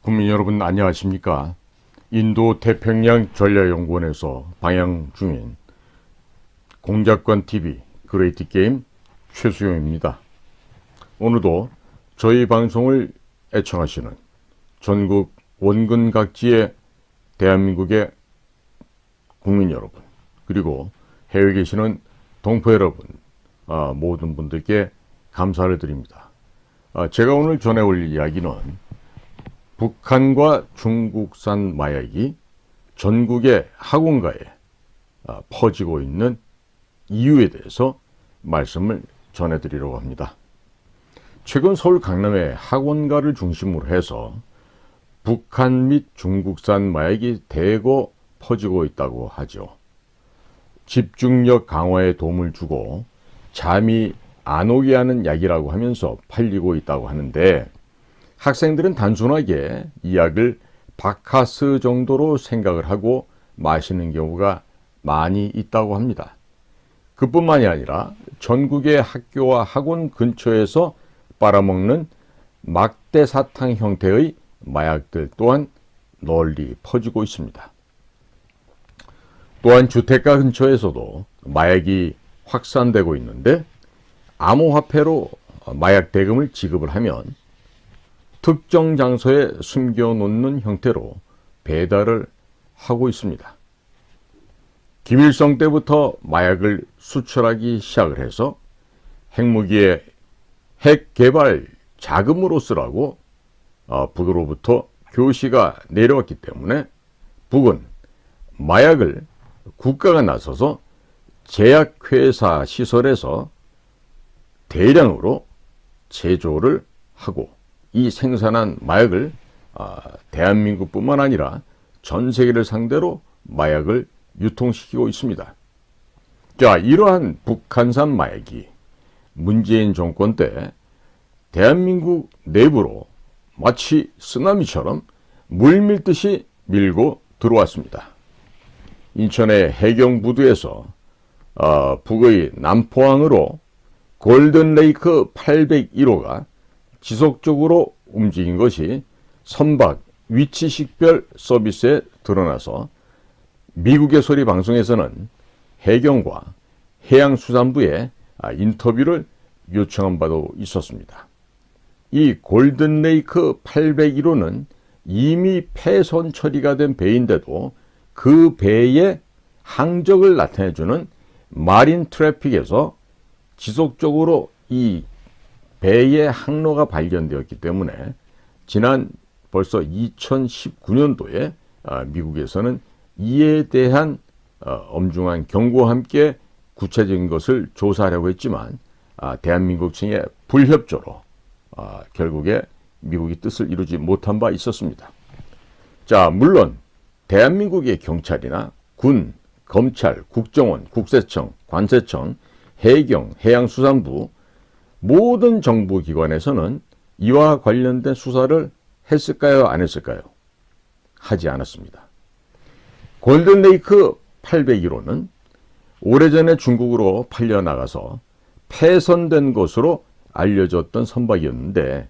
국민 여러분 안녕하십니까? 인도 태평양 전략연구원에서 방영 중인 공작관 TV 그레이트 게임 최수용입니다. 오늘도 저희 방송을 애청하시는 전국 원근 각지의 대한민국의 국민 여러분, 그리고 해외에 계시는 동포 여러분, 모든 분들께 감사를 드립니다. 제가 오늘 전해올 이야기는 북한과 중국산 마약이 전국의 학원가에 퍼지고 있는 이유에 대해서 말씀을 전해드리려고 합니다. 최근 서울 강남의 학원가를 중심으로 해서 북한 및 중국산 마약이 대거 퍼지고 있다고 하죠. 집중력 강화에 도움을 주고 잠이 안 오게 하는 약이라고 하면서 팔리고 있다고 하는데, 학생들은 단순하게 이 약을 바카스 정도로 생각을 하고 마시는 경우가 많이 있다고 합니다. 그뿐만이 아니라 전국의 학교와 학원 근처에서 빨아먹는 막대사탕 형태의 마약들 또한 널리 퍼지고 있습니다. 또한 주택가 근처에서도 마약이 확산되고 있는데, 암호화폐로 마약 대금을 지급을 하면 특정 장소에 숨겨놓는 형태로 배달을 하고 있습니다. 김일성 때부터 마약을 수출하기 시작을 해서 핵무기의 핵 개발 자금으로 쓰라고 북으로부터 교시가 내려왔기 때문에 북은 마약을 국가가 나서서 제약회사 시설에서 대량으로 제조를 하고 이 생산한 마약을 대한민국뿐만 아니라 전 세계를 상대로 마약을 유통시키고 있습니다. 자, 이러한 북한산 마약이 문재인 정권 때 대한민국 내부로 마치 쓰나미처럼 물밀듯이 밀고 들어왔습니다. 인천의 해경부두에서 북의 남포항으로 골든레이크 801호가 지속적으로 움직인 것이 선박 위치식별 서비스에 드러나서 미국의 소리 방송에서는 해경과 해양수산부에 인터뷰를 요청한 바도 있었습니다. 이 골든레이크 801호는 이미 폐선 처리가 된 배인데도 그 배의 항적을 나타내주는 마린 트래픽에서 지속적으로 이 배의 항로가 발견되었기 때문에 지난 벌써 2019년도에 미국에서는 이에 대한 엄중한 경고와 함께 구체적인 것을 조사하려고 했지만 대한민국 측의 불협조로 결국에 미국이 뜻을 이루지 못한 바 있었습니다. 자, 물론 대한민국의 경찰이나 군, 검찰, 국정원, 국세청, 관세청, 해경, 해양수산부 모든 정부기관에서는 이와 관련된 수사를 했을까요? 안 했을까요? 하지 않았습니다. 골든레이크 801호는 오래전에 중국으로 팔려나가서 폐선된 것으로 알려졌던 선박이었는데,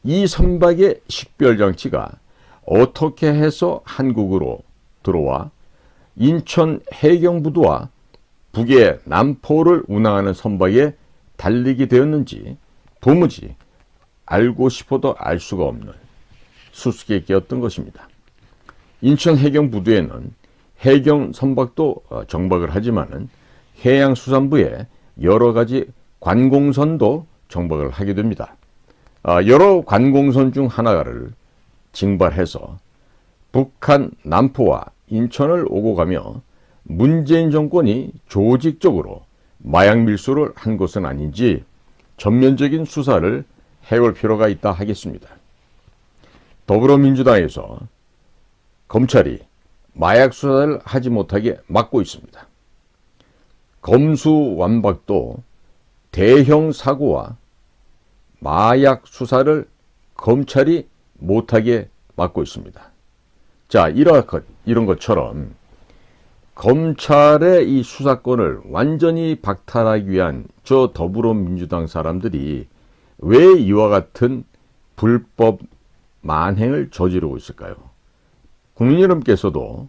이 선박의 식별장치가 어떻게 해서 한국으로 들어와 인천 해경부두와 북의 남포를 운항하는 선박에 달리게 되었는지 도무지 알고 싶어도 알 수가 없는 수수께끼였던 것입니다. 인천 해경부두에는 해경 선박도 정박을 하지만은 해양수산부에 여러 가지 관공선도 정박을 하게 됩니다. 여러 관공선 중 하나를 징발해서 북한 남포와 인천을 오고 가며 문재인 정권이 조직적으로 마약 밀수를 한 것은 아닌지 전면적인 수사를 해올 필요가 있다 하겠습니다. 더불어민주당에서 검찰이 마약 수사를 하지 못하게 막고 있습니다. 검수완박도 대형 사고와 마약 수사를 검찰이 못하게 막고 있습니다. 자, 이런 것처럼 검찰의 이 수사권을 완전히 박탈하기 위한 저 더불어민주당 사람들이 왜 이와 같은 불법 만행을 저지르고 있을까요? 국민 여러분께서도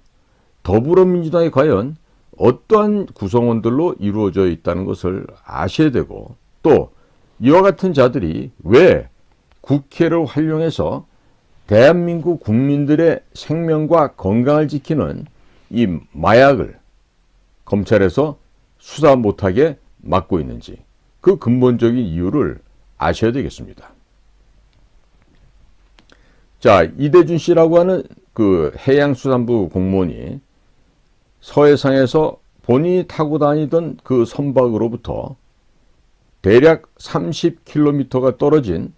더불어민주당이 과연 어떠한 구성원들로 이루어져 있다는 것을 아셔야 되고, 또 이와 같은 자들이 왜 국회를 활용해서 대한민국 국민들의 생명과 건강을 지키는 이 마약을 검찰에서 수사 못하게 막고 있는지, 그 근본적인 이유를 아셔야 되겠습니다. 자, 이대준 씨라고 하는 그 해양수산부 공무원이 서해상에서 본인이 타고 다니던 그 선박으로부터 대략 30km가 떨어진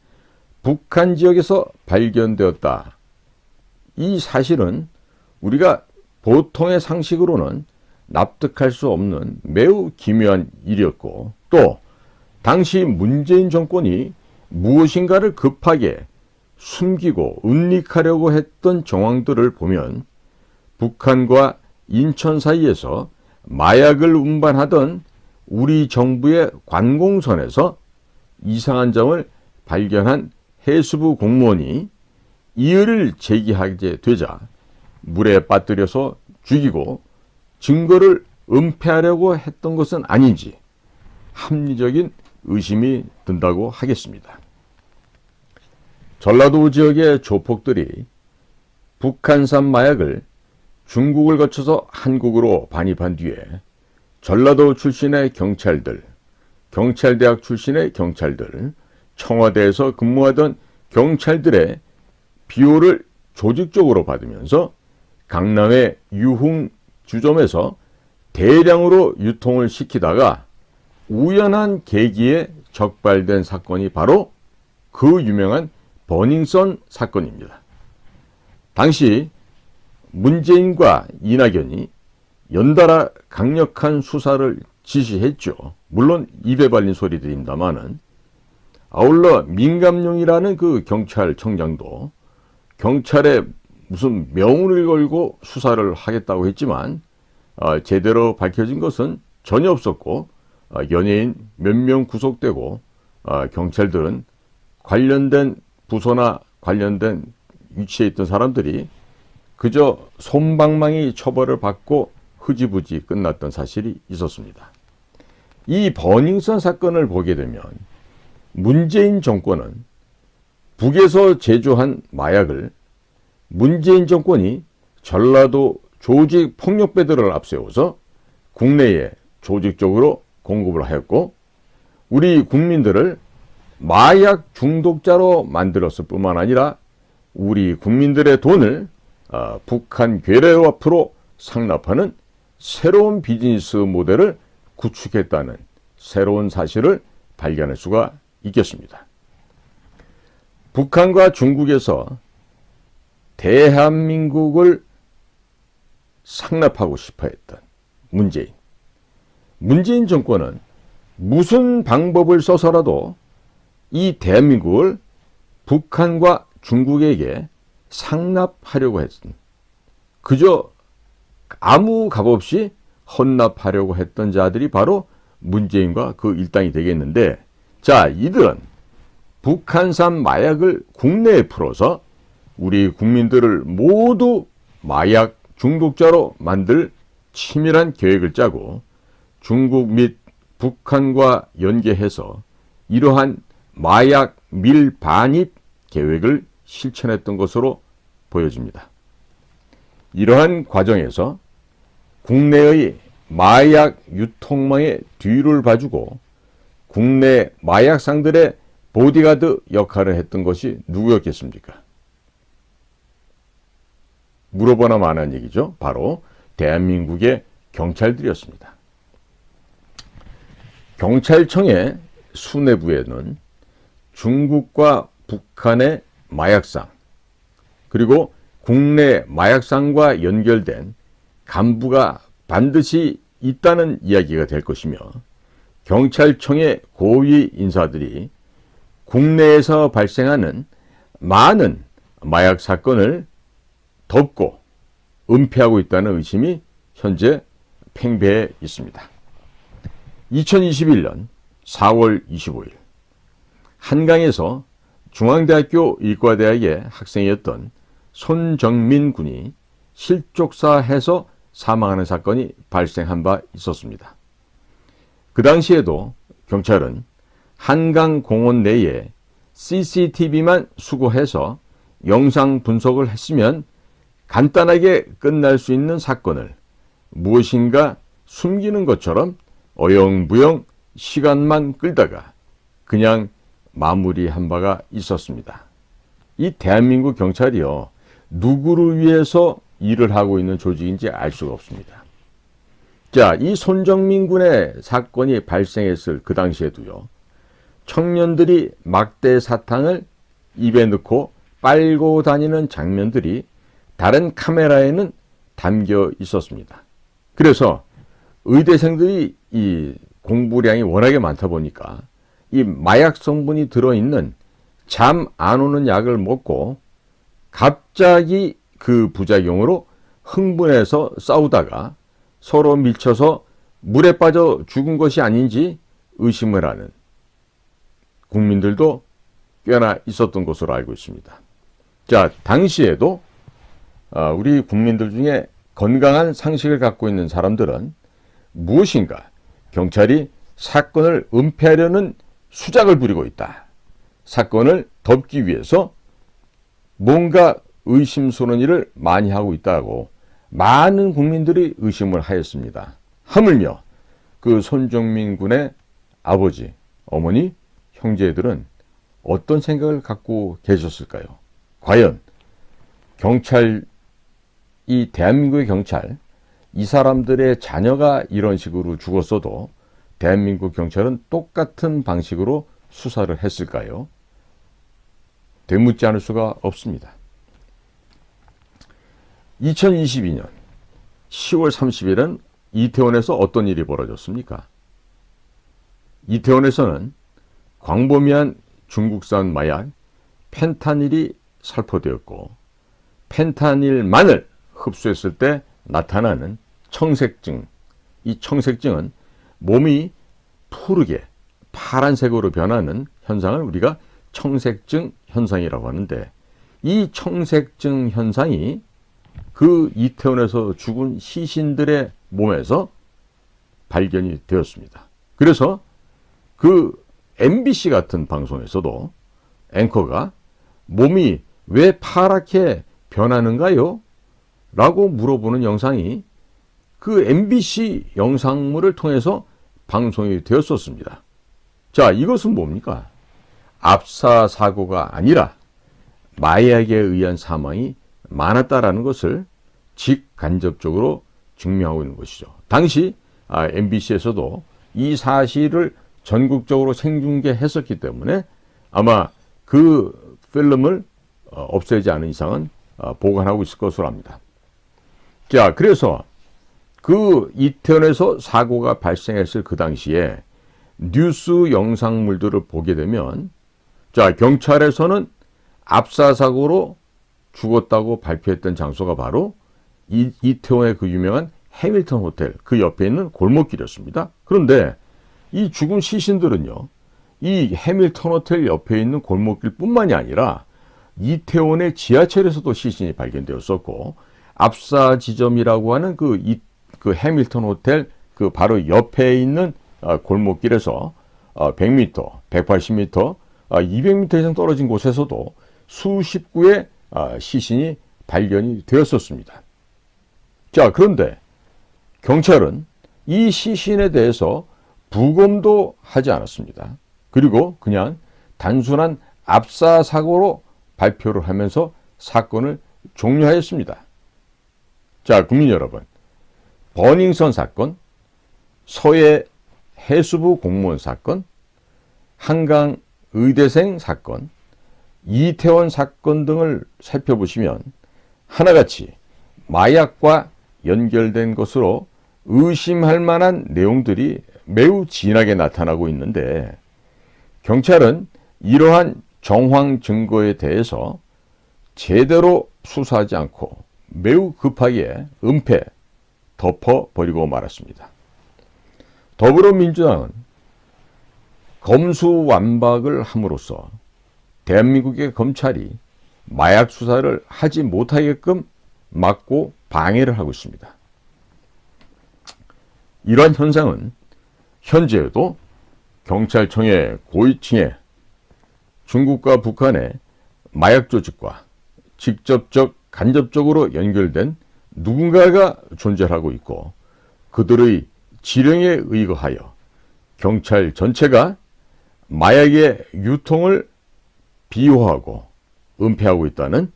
북한 지역에서 발견되었다. 이 사실은 우리가 보통의 상식으로는 납득할 수 없는 매우 기묘한 일이었고, 또 당시 문재인 정권이 무엇인가를 급하게 숨기고 은닉하려고 했던 정황들을 보면 북한과 인천 사이에서 마약을 운반하던 우리 정부의 관공선에서 이상한 점을 발견한 해수부 공무원이 이의를 제기하게 되자 물에 빠뜨려서 죽이고 증거를 은폐하려고 했던 것은 아닌지 합리적인 의심이 든다고 하겠습니다. 전라도 지역의 조폭들이 북한산 마약을 중국을 거쳐서 한국으로 반입한 뒤에 전라도 출신의 경찰들, 경찰대학 출신의 경찰들, 청와대에서 근무하던 경찰들의 비호를 조직적으로 받으면서 강남의 유흥 주점에서 대량으로 유통을 시키다가 우연한 계기에 적발된 사건이 바로 그 유명한 버닝썬 사건입니다. 당시 문재인과 이낙연이 연달아 강력한 수사를 지시했죠. 물론 입에 발린 소리들입니다마는, 아울러 민감용이라는 그 경찰청장도 경찰에 무슨 명운을 걸고 수사를 하겠다고 했지만 제대로 밝혀진 것은 전혀 없었고, 연예인 몇 명 구속되고 경찰들은 관련된 부서나 관련된 위치에 있던 사람들이 그저 솜방망이 처벌을 받고 흐지부지 끝났던 사실이 있었습니다. 이 버닝썬 사건을 보게 되면 문재인 정권은 북에서 제조한 마약을 문재인 정권이 전라도 조직 폭력배들을 앞세워서 국내에 조직적으로 공급을 하였고, 우리 국민들을 마약 중독자로 만들었을 뿐만 아니라 우리 국민들의 돈을 북한 괴뢰 앞으로 상납하는 새로운 비즈니스 모델을 구축했다는 새로운 사실을 발견할 수가 있겠습니다. 북한과 중국에서 대한민국을 상납하고 싶어 했던 문재인 정권은 무슨 방법을 써서라도 이 대한민국을 북한과 중국에게 상납하려고 했던, 그저 아무 값 없이 헌납하려고 했던 자들이 바로 문재인과 그 일당이 되겠는데, 자, 이들은 북한산 마약을 국내에 풀어서 우리 국민들을 모두 마약 중독자로 만들 치밀한 계획을 짜고 중국 및 북한과 연계해서 이러한 마약 밀반입 계획을 실천했던 것으로 보여집니다. 이러한 과정에서 국내의 마약 유통망의 뒤를 봐주고 국내 마약상들의 보디가드 역할을 했던 것이 누구였겠습니까? 물어보나 마나한 얘기죠. 바로 대한민국의 경찰들이었습니다. 경찰청의 수뇌부에는 중국과 북한의 마약상, 그리고 국내 마약상과 연결된 간부가 반드시 있다는 이야기가 될 것이며, 경찰청의 고위 인사들이 국내에서 발생하는 많은 마약 사건을 덮고 은폐하고 있다는 의심이 현재 팽배해 있습니다. 2021년 4월 25일 한강에서 중앙대학교 의과대학의 학생이었던 손정민 군이 실족사해서 사망하는 사건이 발생한 바 있었습니다. 그 당시에도 경찰은 한강공원 내에 CCTV만 수거해서 영상 분석을 했으면 간단하게 끝날 수 있는 사건을 무엇인가 숨기는 것처럼 어영부영 시간만 끌다가 그냥 마무리한 바가 있었습니다. 이 대한민국 경찰이요, 누구를 위해서 일을 하고 있는 조직인지 알 수가 없습니다. 자, 이 손정민 군의 사건이 발생했을 그 당시에도요, 청년들이 막대 사탕을 입에 넣고 빨고 다니는 장면들이 다른 카메라에는 담겨 있었습니다. 그래서 의대생들이 이 공부량이 워낙에 많다 보니까 이 마약 성분이 들어있는 잠 안 오는 약을 먹고 갑자기 그 부작용으로 흥분해서 싸우다가 서로 밀쳐서 물에 빠져 죽은 것이 아닌지 의심을 하는 국민들도 꽤나 있었던 것으로 알고 있습니다. 자, 당시에도 우리 국민들 중에 건강한 상식을 갖고 있는 사람들은 무엇인가 경찰이 사건을 은폐하려는 수작을 부리고 있다, 사건을 덮기 위해서 뭔가 의심스러운 일을 많이 하고 있다고 많은 국민들이 의심을 하였습니다. 하물며 그 손정민 군의 아버지, 어머니, 형제들은 어떤 생각을 갖고 계셨을까요? 과연 경찰, 이 대한민국의 경찰, 이 사람들의 자녀가 이런 식으로 죽었어도 대한민국 경찰은 똑같은 방식으로 수사를 했을까요? 되묻지 않을 수가 없습니다. 2022년 10월 30일은 이태원에서 어떤 일이 벌어졌습니까? 이태원에서는 광범위한 중국산 마약 펜타닐이 살포되었고, 펜타닐만을 흡수했을 때 나타나는 청색증, 이 청색증은 몸이 푸르게 파란색으로 변하는 현상을 우리가 청색증 현상이라고 하는데, 이 청색증 현상이 그 이태원에서 죽은 시신들의 몸에서 발견이 되었습니다. 그래서 그 MBC 같은 방송에서도 앵커가 몸이 왜 파랗게 변하는가요? 라고 물어보는 영상이 그 MBC 영상물을 통해서 방송이 되었었습니다. 자, 이것은 뭡니까? 압사 사고가 아니라 마약에 의한 사망이 많았다라는 것을 직간접적으로 증명하고 있는 것이죠. 당시 MBC에서도 이 사실을 전국적으로 생중계했었기 때문에 아마 그 필름을 없애지 않은 이상은 보관하고 있을 것으로 합니다. 자, 그래서 그 이태원에서 사고가 발생했을 그 당시에 뉴스 영상물들을 보게 되면, 자, 경찰에서는 압사 사고로 죽었다고 발표했던 장소가 바로 이태원의 그 유명한 해밀턴 호텔 그 옆에 있는 골목길이었습니다. 그런데 이 죽은 시신들은요, 이 해밀턴 호텔 옆에 있는 골목길뿐만이 아니라 이태원의 지하철에서도 시신이 발견되었었고, 압사 지점이라고 하는 그 해밀턴 호텔 그 바로 옆에 있는 골목길에서 100m, 180m, 200m 이상 떨어진 곳에서도 수십 구의 시신이 발견이 되었었습니다. 자, 그런데 경찰은 이 시신에 대해서 부검도 하지 않았습니다. 그리고 그냥 단순한 압사 사고로 발표를 하면서 사건을 종료하였습니다. 자, 국민 여러분, 버닝썬 사건, 서해 해수부 공무원 사건, 한강 의대생 사건, 이태원 사건 등을 살펴보시면 하나같이 마약과 연결된 것으로 의심할 만한 내용들이 매우 진하게 나타나고 있는데, 경찰은 이러한 정황 증거에 대해서 제대로 수사하지 않고 매우 급하게 은폐, 덮어버리고 말았습니다. 더불어민주당은 검수완박을 함으로써 대한민국의 검찰이 마약 수사를 하지 못하게끔 막고 방해를 하고 있습니다. 이러한 현상은 현재에도 경찰청의 고위층에 중국과 북한의 마약 조직과 직접적, 간접적으로 연결된 누군가가 존재하고 있고, 그들의 지령에 의거하여 경찰 전체가 마약의 유통을 비호하고 은폐하고 있다는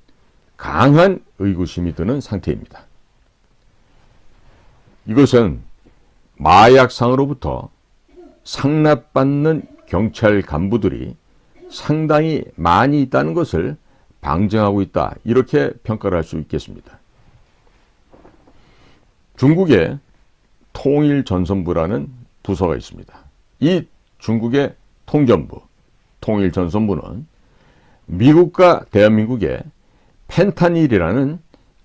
강한 의구심이 드는 상태입니다. 이것은 마약상으로부터 상납받는 경찰 간부들이 상당히 많이 있다는 것을 방증하고 있다, 이렇게 평가를 할 수 있겠습니다. 중국의 통일전선부라는 부서가 있습니다. 이 중국의 통전부, 통일전선부는 미국과 대한민국의 펜타닐이라는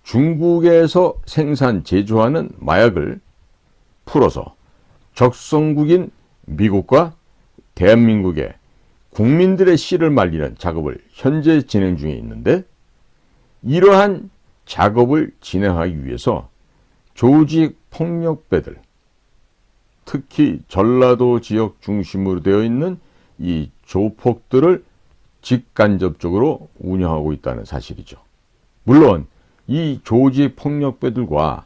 중국에서 생산, 제조하는 마약을 풀어서 적성국인 미국과 대한민국의 국민들의 씨를 말리는 작업을 현재 진행 중에 있는데, 이러한 작업을 진행하기 위해서 조직 폭력배들, 특히 전라도 지역 중심으로 되어 있는 이 조폭들을 직간접적으로 운영하고 있다는 사실이죠. 물론 이 조직 폭력배들과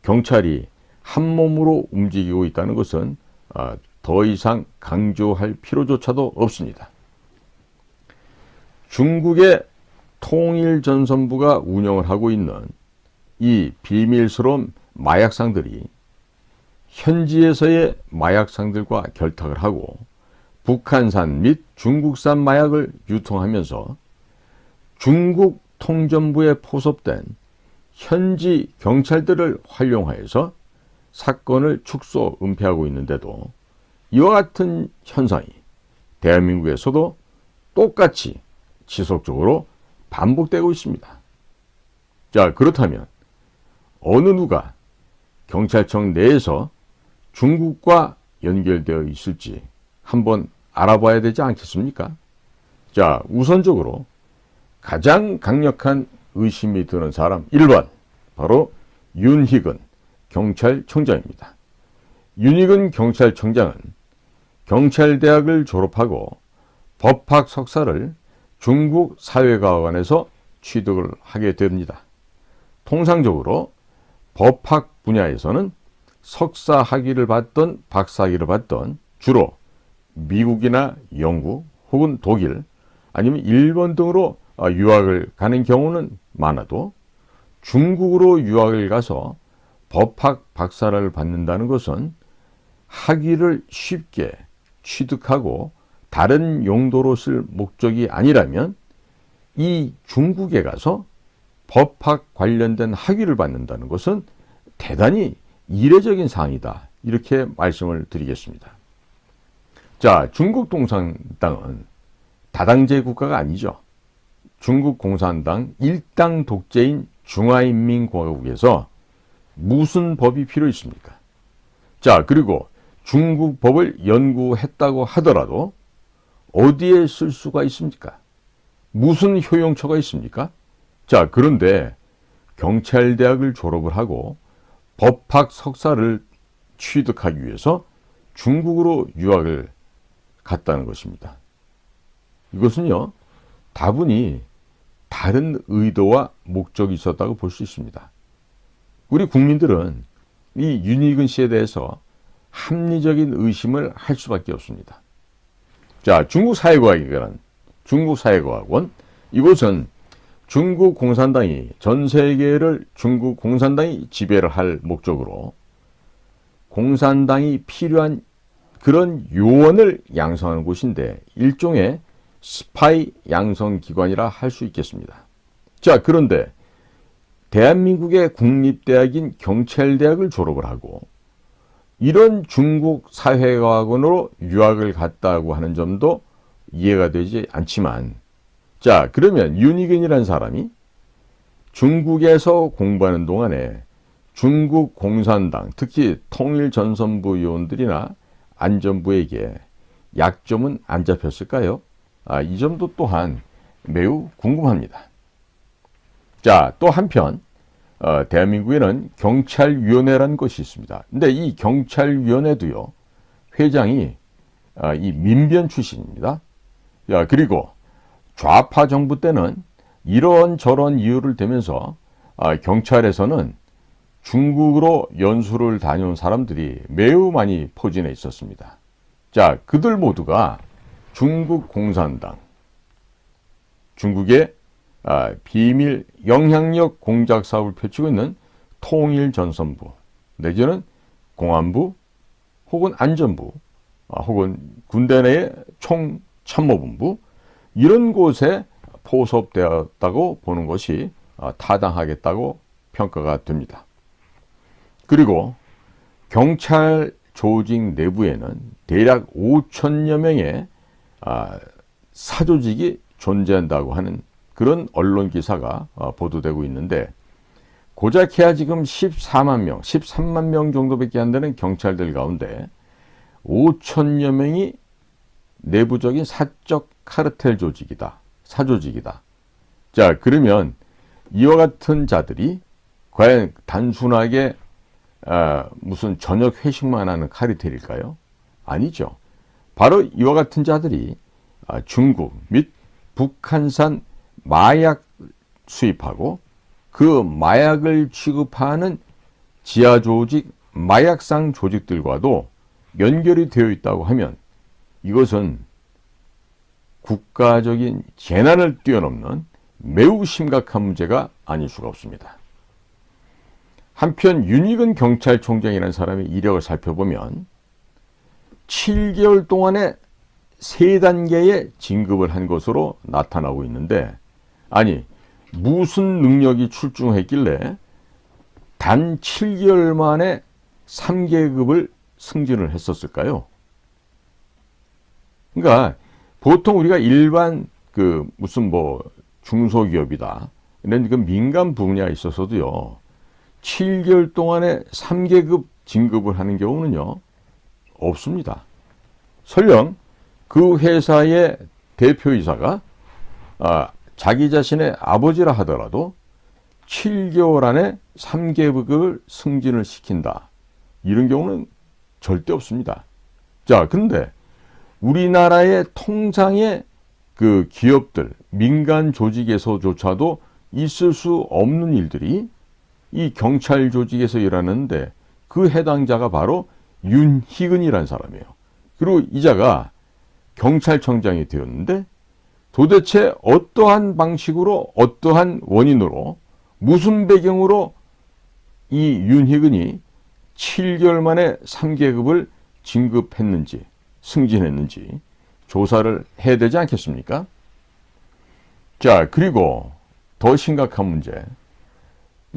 경찰이 한 몸으로 움직이고 있다는 것은 더 이상 강조할 필요조차도 없습니다. 중국의 통일전선부가 운영을 하고 있는 이 비밀스러운 마약상들이 현지에서의 마약상들과 결탁을 하고 북한산 및 중국산 마약을 유통하면서 중국 통전부에 포섭된 현지 경찰들을 활용하여서 사건을 축소, 은폐하고 있는데도 이와 같은 현상이 대한민국에서도 똑같이 지속적으로 반복되고 있습니다. 자, 그렇다면 어느 누가 경찰청 내에서 중국과 연결되어 있을지 한번 알아봐야 되지 않겠습니까? 자, 우선적으로 가장 강력한 의심이 드는 사람 1번, 바로 윤희근 경찰청장입니다. 윤희근 경찰청장은 경찰대학을 졸업하고 법학 석사를 중국 사회과학원에서 취득을 하게 됩니다. 통상적으로 법학 분야에서는 석사 학위를 받던 박사 학위를 받던 주로 미국이나 영국 혹은 독일 아니면 일본 등으로 유학을 가는 경우는 많아도 중국으로 유학을 가서 법학 박사를 받는다는 것은 학위를 쉽게 취득하고 다른 용도로 쓸 목적이 아니라면 이 중국에 가서 법학 관련된 학위를 받는다는 것은 대단히 이례적인 사항이다, 이렇게 말씀을 드리겠습니다. 자, 중국共产党은 다당제 국가가 아니죠. 중국 공산당 일당 독재인 중화인민공화국에서 무슨 법이 필요 있습니까? 자, 그리고 중국 법을 연구했다고 하더라도 어디에 쓸 수가 있습니까? 무슨 효용처가 있습니까? 자, 그런데 경찰대학을 졸업을 하고 법학 석사를 취득하기 위해서 중국으로 유학을 갔다는 것입니다. 이것은요, 다분히 다른 의도와 목적이 있었다고 볼 수 있습니다. 우리 국민들은 이 윤희근 씨에 대해서 합리적인 의심을 할 수밖에 없습니다. 자, 중국사회과학원, 이곳은 중국 공산당이 전 세계를 중국 공산당이 지배를 할 목적으로 공산당이 필요한 그런 요원을 양성하는 곳인데 일종의 스파이 양성기관이라 할 수 있겠습니다. 자, 그런데 대한민국의 국립대학인 경찰대학을 졸업을 하고 이런 중국 사회과학원으로 유학을 갔다고 하는 점도 이해가 되지 않지만, 자, 그러면 윤희근이라는 사람이 중국에서 공부하는 동안에 중국 공산당, 특히 통일전선부 요원들이나 안전부에게 약점은 안 잡혔을까요? 이 점도 또한 매우 궁금합니다. 자, 또 한편 대한민국에는 경찰위원회라는 것이 있습니다. 근데 이 경찰위원회도요, 회장이 이 민변 출신입니다. 야, 그리고 좌파 정부 때는 이런저런 이유를 대면서 경찰에서는 중국으로 연수를 다녀온 사람들이 매우 많이 포진해 있었습니다. 자, 그들 모두가 중국 공산당, 중국의 비밀 영향력 공작 사업을 펼치고 있는 통일전선부, 내지는 공안부, 혹은 안전부, 혹은 군대 내의 총참모본부, 이런 곳에 포섭되었다고 보는 것이 타당하겠다고 평가가 됩니다. 그리고 경찰 조직 내부에는 대략 5천여 명의 사조직이 존재한다고 하는 그런 언론 기사가 보도되고 있는데, 고작 해야 지금 14만 명, 13만 명 정도밖에 안 되는 경찰들 가운데 5천여 명이 내부적인 사적 카르텔 조직이다, 사조직이다. 자, 그러면 이와 같은 자들이 과연 단순하게 무슨 저녁 회식만 하는 카르텔일까요? 아니죠. 바로 이와 같은 자들이 중국 및 북한산 마약 수입하고 그 마약을 취급하는 지하 조직, 마약상 조직들과도 연결이 되어 있다고 하면 이것은 국가적인 재난을 뛰어넘는 매우 심각한 문제가 아닐 수가 없습니다. 한편 윤익은 경찰총장이라는 사람의 이력을 살펴보면 7개월 동안에 3단계의 진급을 한 것으로 나타나고 있는데, 아니 무슨 능력이 출중했길래 단 7개월 만에 3계급을 승진을 했었을까요? 그러니까 보통 우리가 일반 무슨 중소기업이다, 이런 그 민간 분야에 있어서도요, 7개월 동안에 3계급 진급을 하는 경우는요, 없습니다. 설령 그 회사의 대표이사가 자기 자신의 아버지라 하더라도 7개월 안에 3계급을 승진을 시킨다, 이런 경우는 절대 없습니다. 자, 근데 우리나라의 통상의 그 기업들, 민간 조직에서조차도 있을 수 없는 일들이 이 경찰 조직에서 일하는데, 그 해당자가 바로 윤희근이라는 사람이에요. 그리고 이자가 경찰청장이 되었는데, 도대체 어떠한 방식으로, 어떠한 원인으로, 무슨 배경으로 이 윤희근이 7개월 만에 3계급을 진급했는지, 승진했는지 조사를 해야 되지 않겠습니까? 자, 그리고 더 심각한 문제.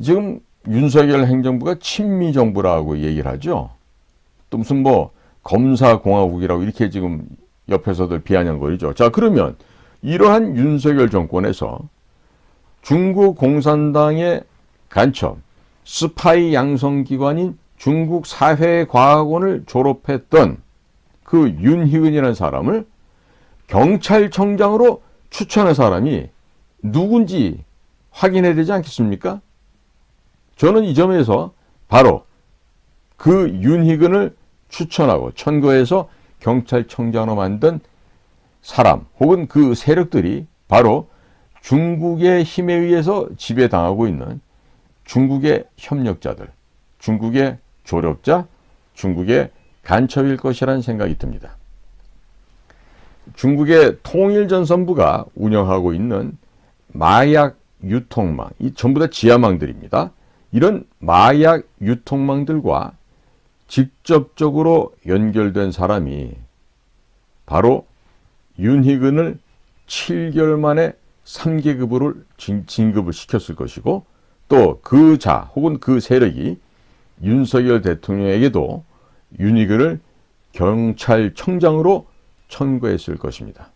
지금 윤석열 행정부가 친미 정부라고 얘기를 하죠. 또 무슨 검사공화국이라고 이렇게 지금 옆에서들 비아냥거리죠. 자, 그러면 이러한 윤석열 정권에서 중국 공산당의 간첩, 스파이 양성기관인 중국 사회과학원을 졸업했던 그 윤희근이라는 사람을 경찰청장으로 추천한 사람이 누군지 확인해야 되지 않겠습니까? 저는 이 점에서 바로 그 윤희근을 추천하고 천거해서 경찰청장으로 만든 사람, 혹은 그 세력들이 바로 중국의 힘에 의해서 지배당하고 있는 중국의 협력자들, 중국의 조력자, 중국의 간첩일 것이라는 생각이 듭니다. 중국의 통일전선부가 운영하고 있는 마약 유통망, 이 전부 다 지하망들입니다. 이런 마약 유통망들과 직접적으로 연결된 사람이 바로 윤희근을 7개월 만에 3계급으로 진급을 시켰을 것이고, 또 그 자 혹은 그 세력이 윤석열 대통령에게도 윤희근을 경찰청장으로 천거했을 것입니다.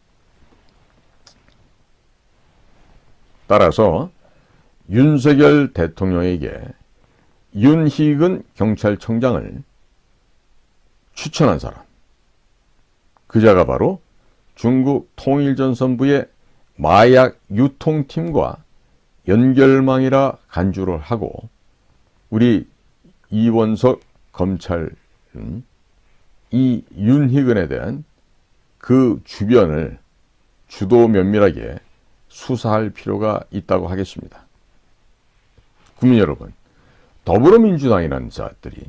따라서 윤석열 대통령에게 윤희근 경찰청장을 추천한 사람, 그 자가 바로 중국 통일전선부의 마약 유통팀과 연결망이라 간주를 하고 우리 이원석 검찰은 이 윤희근에 대한 그 주변을 주도 면밀하게 수사할 필요가 있다고 하겠습니다. 국민 여러분, 더불어민주당이라는 자들이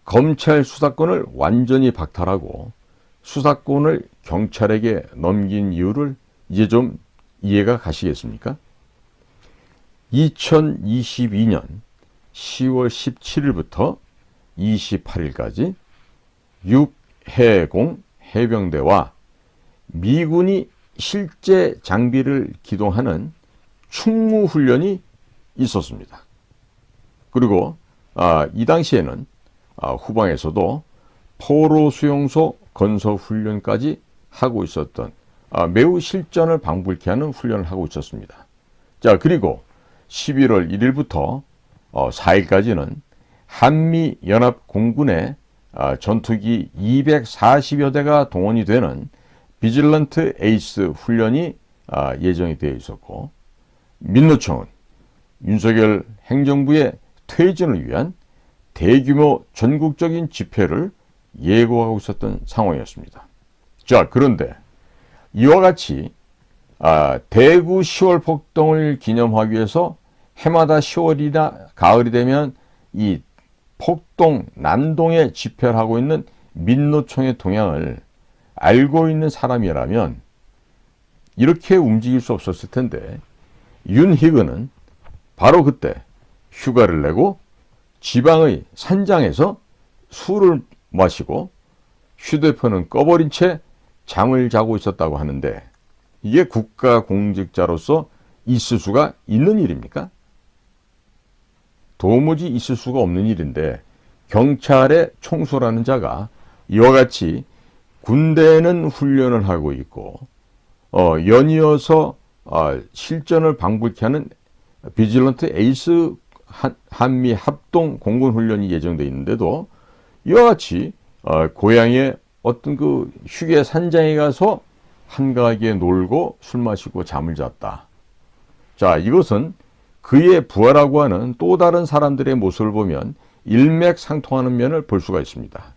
검찰 수사권을 완전히 박탈하고 수사권을 경찰에게 넘긴 이유를 이제 좀 이해가 가시겠습니까? 2022년 10월 17일부터 28일까지 육해공 해병대와 미군이 실제 장비를 기동하는 충무훈련이 있었습니다. 그리고 이 당시에는 후방에서도 포로 수용소 건설 훈련까지 하고 있었던 매우 실전을 방불케 하는 훈련을 하고 있었습니다. 자, 그리고 11월 1일부터 4일까지는 한미연합공군의 전투기 240여 대가 동원이 되는 비질런트 에이스 훈련이 예정이 되어 있었고, 민노총은 윤석열 행정부의 퇴진을 위한 대규모 전국적인 집회를 예고하고 있었던 상황이었습니다. 자, 그런데 이와 같이 대구 10월 폭동을 기념하기 위해서 해마다 10월이나 가을이 되면 이 폭동 난동에 집회를 하고 있는 민노총의 동향을 알고 있는 사람이라면 이렇게 움직일 수 없었을 텐데, 윤희근은 바로 그때 휴가를 내고 지방의 산장에서 술을 마시고 휴대폰은 꺼버린 채 잠을 자고 있었다고 하는데, 이게 국가공직자로서 있을 수가 있는 일입니까? 도무지 있을 수가 없는 일인데, 경찰의 총수라는 자가 이와 같이 군대는 훈련을 하고 있고 연이어서 실전을 방불케 하는 비질런트 에이스 한미 합동 공군 훈련이 예정되어 있는데도 이와 같이 고향의 어떤 그 휴게 산장에 가서 한가하게 놀고 술 마시고 잠을 잤다. 자, 이것은 그의 부하라고 하는 또 다른 사람들의 모습을 보면 일맥상통하는 면을 볼 수가 있습니다.